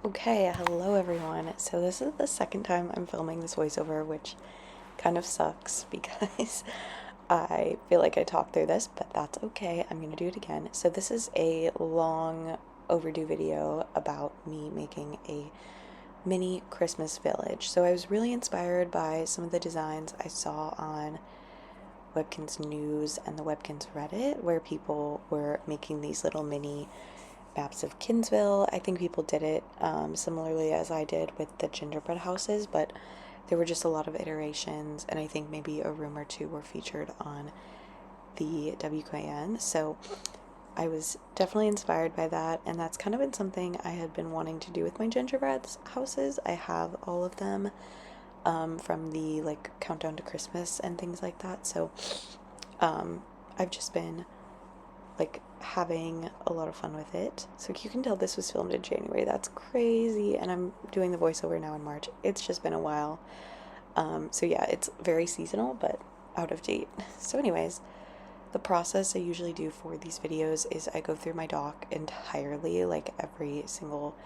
Okay, hello everyone. So this is the second time I'm filming this voiceover, which kind of sucks because I feel like I talked through this, but that's okay. I'm gonna do it again. So this is a long overdue video about me making a mini Christmas village. So I was really inspired by some of the designs I saw on Webkinz Newz and the Webkinz Reddit, where people were making these little mini maps of Kinsville. I think people did it similarly as I did with the gingerbread houses, but there were just a lot of iterations, and I think maybe a room or two were featured on the WKN. So I was definitely inspired by that, and that's kind of been something I had been wanting to do with my gingerbread houses. I have all of them from the like countdown to Christmas and things like that. So I've just been like having a lot of fun with it. So you can tell this was filmed in January. That's crazy. And I'm doing the voiceover now in March. It's just been a while. So yeah, it's very seasonal, but out of date. So anyways, the process I usually do for these videos is I go through my doc entirely, like every single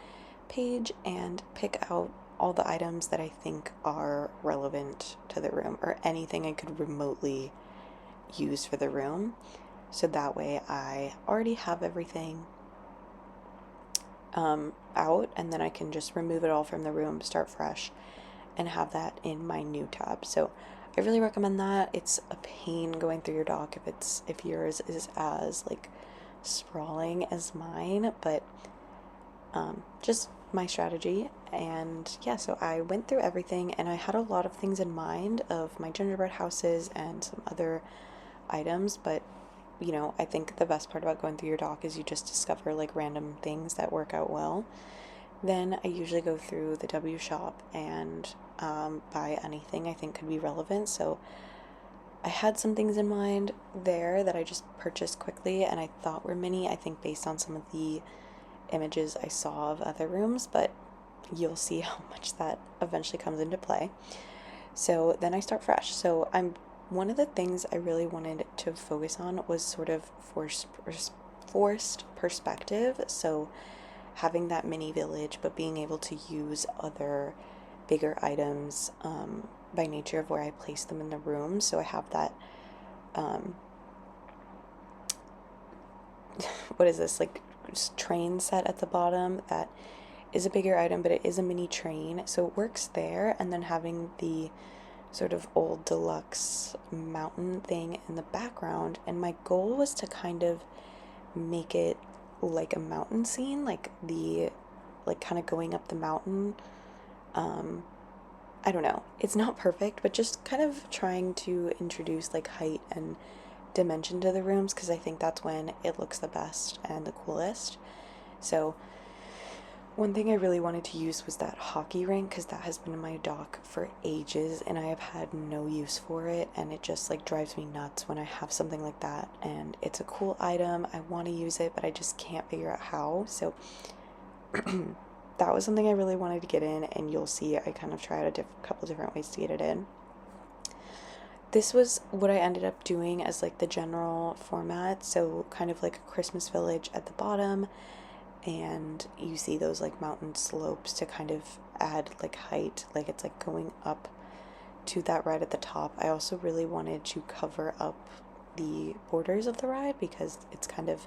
page, and pick out all the items that I think are relevant to the room or anything I could remotely use for the room. So that way I already have everything out, and then I can just remove it all from the room, start fresh, and have that in my new tab. So I really recommend that. It's a pain going through your doc if yours is as like sprawling as mine, but just my strategy. And yeah, so I went through everything, and I had a lot of things in mind of my gingerbread houses and some other items, but I think the best part about going through your doc is you just discover like random things that work out well. Then I usually go through the W shop and buy anything I think could be relevant. So I had some things in mind there that I just purchased quickly and I thought were mini, I think based on some of the images I saw of other rooms, but you'll see how much that eventually comes into play. So then I start fresh. So one of the things I really wanted to focus on was sort of forced perspective. So having that mini village, but being able to use other bigger items by nature of where I place them in the room. So I have that, what is this, like train set at the bottom that is a bigger item, but it is a mini train. So it works there. And then having the sort of old deluxe mountain thing in the background, and my goal was to kind of make it like a mountain scene, like kind of going up the mountain. I don't know, it's not perfect, but just kind of trying to introduce like height and dimension to the rooms, because I think that's when it looks the best and the coolest. So one thing I really wanted to use was that hockey rink, because that has been in my dock for ages and I have had no use for it, and it just like drives me nuts when I have something like that and it's a cool item. I want to use it, but I just can't figure out how. So that was something I really wanted to get in, and you'll see I kind of tried a couple different ways to get it in. This was what I ended up doing as like the general format, so kind of like a Christmas village at the bottom, and you see those like mountain slopes to kind of add like height, like it's like going up to that ride at the top. I also really wanted to cover up the borders of the ride because it's kind of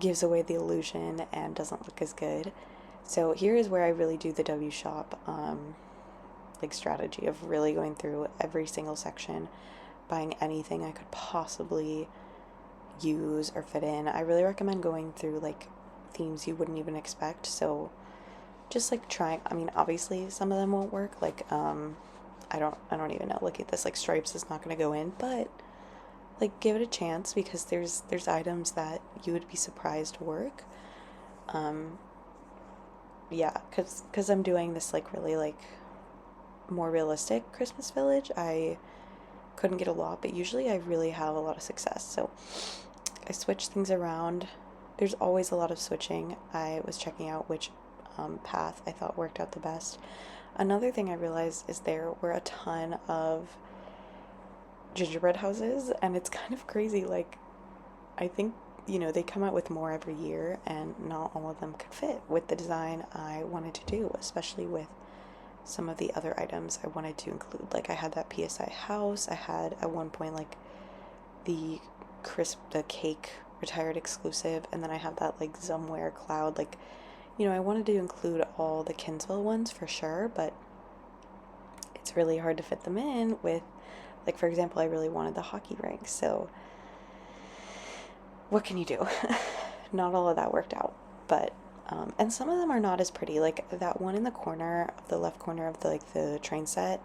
gives away the illusion and doesn't look as good. So here is where I really do the W shop like strategy of really going through every single section, buying anything I could possibly use or fit in. I really recommend going through like themes you wouldn't even expect. So just like trying, I mean, obviously some of them won't work. Like I don't even know. Look at this, like stripes is not going to go in, but like give it a chance because there's items that you would be surprised work. Yeah, cuz I'm doing this like really like more realistic Christmas village. I couldn't get a lot, but usually I really have a lot of success. So I switch things around. There's always a lot of switching. I was checking out which path I thought worked out the best. Another thing I realized is there were a ton of gingerbread houses, and it's kind of crazy. Like, I think they come out with more every year, and not all of them could fit with the design I wanted to do, especially with some of the other items I wanted to include. Like I had that PSI house, I had at one point like the the cake retired exclusive, and then I have that like Zumware cloud. Like, I wanted to include all the Kinsville ones for sure, but it's really hard to fit them in with, like, for example, I really wanted the hockey rink, so what can you do? Not all of that worked out, but and some of them are not as pretty. Like that one in the corner of the left corner of the train set,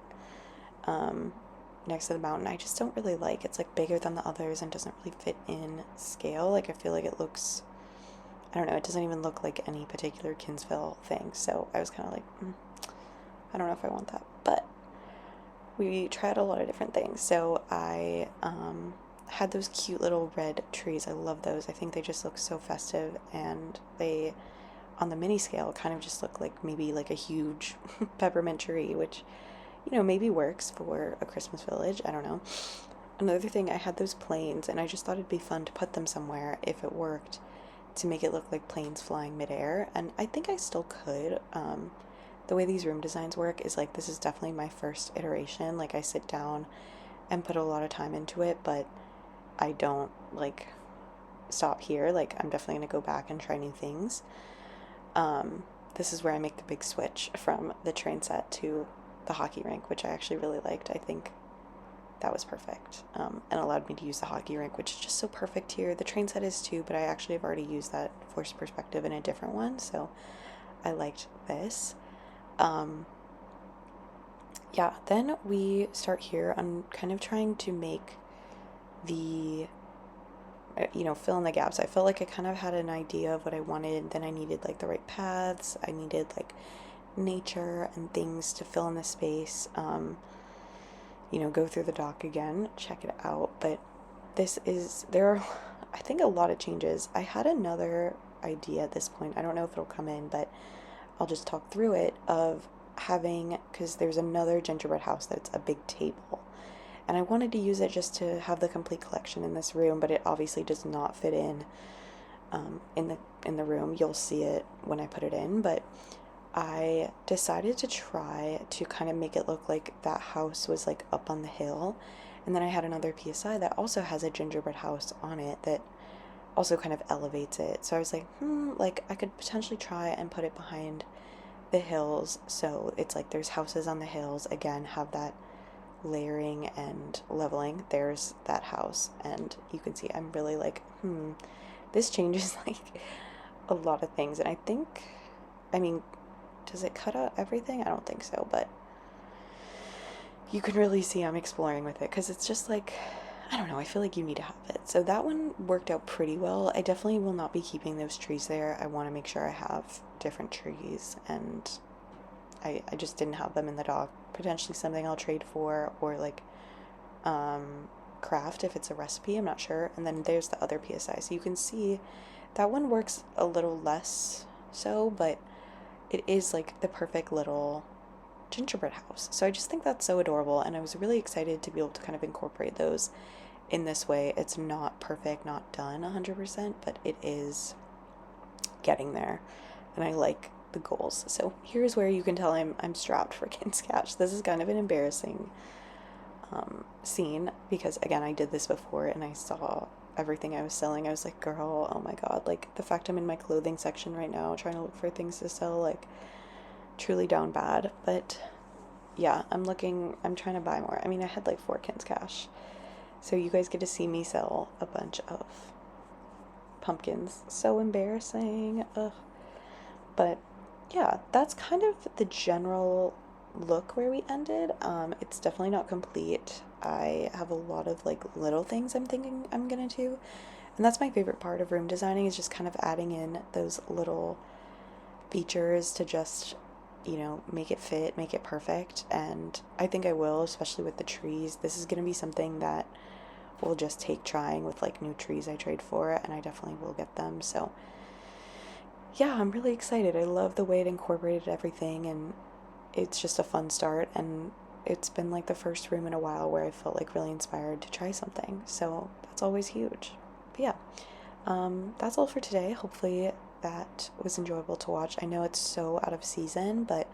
next to the mountain, I just don't really like. It's like bigger than the others and doesn't really fit in scale. Like I feel like it looks, I don't know, it doesn't even look like any particular Kinsville thing. So I was kind of like, I don't know if I want that. But we tried a lot of different things. So I had those cute little red trees. I love those. I think they just look so festive, and they, on the mini scale, kind of just look like maybe like a huge peppermint tree, which, maybe works for a Christmas village. I don't know. Another thing, I had those planes, and I just thought it'd be fun to put them somewhere if it worked, to make it look like planes flying midair, and I think I still could. The way these room designs work is like, this is definitely my first iteration. Like I sit down and put a lot of time into it, but I don't like stop here. Like I'm definitely gonna go back and try new things. This is where I make the big switch from the train set to the hockey rink, which I actually really liked. I think that was perfect, and allowed me to use the hockey rink, which is just so perfect here. The train set is too, but I actually have already used that forced perspective in a different one, so I liked this. Yeah, then we start here on kind of trying to make the, fill in the gaps. I felt like I kind of had an idea of what I wanted, then I needed like the right paths, I needed like nature and things to fill in the space. Go through the doc again, check it out. But there are, I think, a lot of changes. I had another idea at this point. I don't know if it'll come in, but I'll just talk through it, of having, because there's another gingerbread house that's a big table. And I wanted to use it just to have the complete collection in this room, but it obviously does not fit in the room. You'll see it when I put it in, but I decided to try to kind of make it look like that house was like up on the hill. And then I had another PSI that also has a gingerbread house on it that also kind of elevates it. So I was like, like I could potentially try and put it behind the hills. So it's like there's houses on the hills, again, have that layering and leveling. There's that house, and you can see I'm really like, this changes like a lot of things. And I think, I mean, does it cut out everything? I don't think so, but you can really see I'm exploring with it, because it's just like, I don't know, I feel like you need to have it. So that one worked out pretty well. I definitely will not be keeping those trees there. I want to make sure I have different trees, and I just didn't have them in the dock. Potentially something I'll trade for, or like craft if it's a recipe, I'm not sure. And then there's the other PSI. So you can see that one works a little less so, but it is like the perfect little gingerbread house. So I just think that's so adorable, and I was really excited to be able to kind of incorporate those in this way. It's not perfect, not done 100%, but it is getting there, and I like the goals. So here's where you can tell I'm strapped for Kin's Cash. This is kind of an embarrassing scene, because again, I did this before and I saw everything I was selling. I was like, girl, oh my god, like the fact I'm in my clothing section right now trying to look for things to sell, like truly down bad. But yeah, I'm trying to buy more. I mean, I had like 4 Kin's Cash, so you guys get to see me sell a bunch of pumpkins. So embarrassing. Ugh. But yeah, that's kind of the general look where we ended. It's definitely not complete. I have a lot of like little things I'm thinking I'm gonna do, and that's my favorite part of room designing, is just kind of adding in those little features to just, make it fit, make it perfect. And I think I will, especially with the trees. This is gonna be something that will just take trying with like new trees I trade for, and I definitely will get them. So yeah, I'm really excited. I love the way it incorporated everything, and it's just a fun start, and it's been like the first room in a while where I felt like really inspired to try something, so that's always huge. But yeah, That's all for today. Hopefully that was enjoyable to watch. I know it's so out of season, but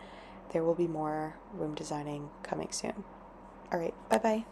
there will be more room designing coming soon. All right, bye bye.